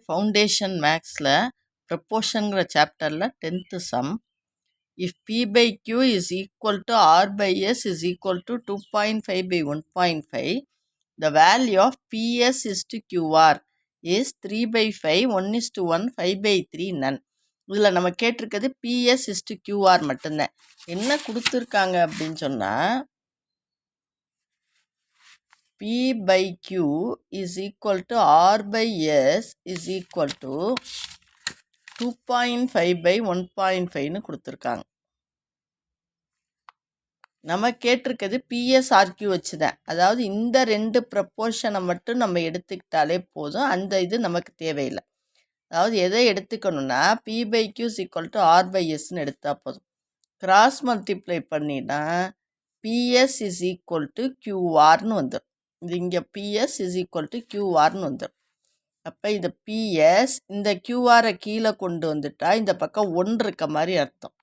Foundation மேக்ஸில் ப்ரப்போர்ஷனுங்கிற சாப்டரில் 10th sum. If P by Q is equal to R by S is equal to 2.5 by 1.5, the value of PS is to QR is 3 by 5, 1 is to 1, 5 by 3, none. இதில் நம்ம கேட்டிருக்கிறது PS is to QR மட்டும்தான். என்ன கொடுத்துருக்காங்க அப்படின்னு சொன்னால் P by Q is equal to R by S is equal to 2.5 by 1.5ன்னு கொடுத்துருக்காங்க. நம்ம கேட்டிருக்கிறது PSRQ வச்சு தான். அதாவது இந்த ரெண்டு ப்ரப்போர்ஷனை மட்டும் நம்ம எடுத்துக்கிட்டாலே போதும், அந்த இது நமக்கு தேவையில்லை. அதாவது எதை எடுத்துக்கணும்னா P by Q is equal to R by Sன்னு எடுத்தால் போதும். கிராஸ் மல்டிப்ளை பண்ணினா PS is equal to QRன்னு வந்துடும். இது இங்கே PS is equal to QRன்னு வந்துடும். அப்போ இந்த PS இந்த QRை கீழே கொண்டு வந்துட்டா இந்த பக்கம் 1 இருக்க மாதிரி அர்த்தம்.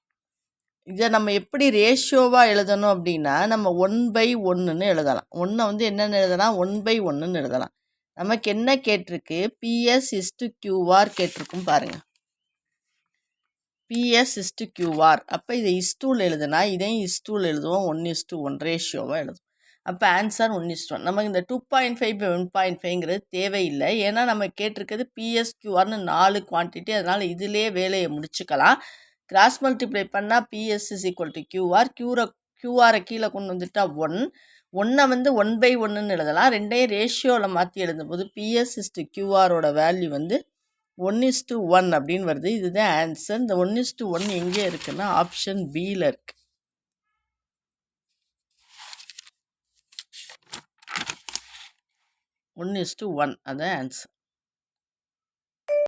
இதை நம்ம எப்படி ரேஷியோவாக எழுதணும் அப்படின்னா நம்ம 1/1ன்னு எழுதலாம். 1 வந்து என்னென்னு எழுதலாம், 1/1ன்னு எழுதலாம். நமக்கு என்ன கேட்டிருக்கு, PS is to QR கேட்டிருக்கும் பாருங்கள். PS is to QR. அப்போ இதை இஸ்டூல் எழுதுனா இதையும் இஸ்டூல் எழுதுவோம், 1:1 ரேஷியோவாக எழுதுவோம். அப்போ ஆன்சர் 1:1. நமக்கு இந்த 2.5 by 1.5ங்கிறது தேவையில்லை. ஏன்னா நம்ம கேட்டிருக்கிறது PSQRன்னு 4 குவான்டிட்டி. அதனால் இதிலே வேலையை முடிச்சுக்கலாம். கிராஸ் மல்டிப்ளை பண்ணால் PS is equal to QR. QRை கீழே கொண்டு வந்துட்டா 1 வந்து 1/1ன்னு எழுதலாம். ரெண்டையும் ரேஷியோவில் மாற்றி எழுதும்போது PS is to QRோட வேல்யூ வந்து 1:1 அப்படின்னு வருது. இதுதான் ஆன்சர். இந்த 1:1 எங்கே இருக்குன்னா ஆப்ஷன் பியில் இருக்கு. 1:1 அதான் ஆன்சர்.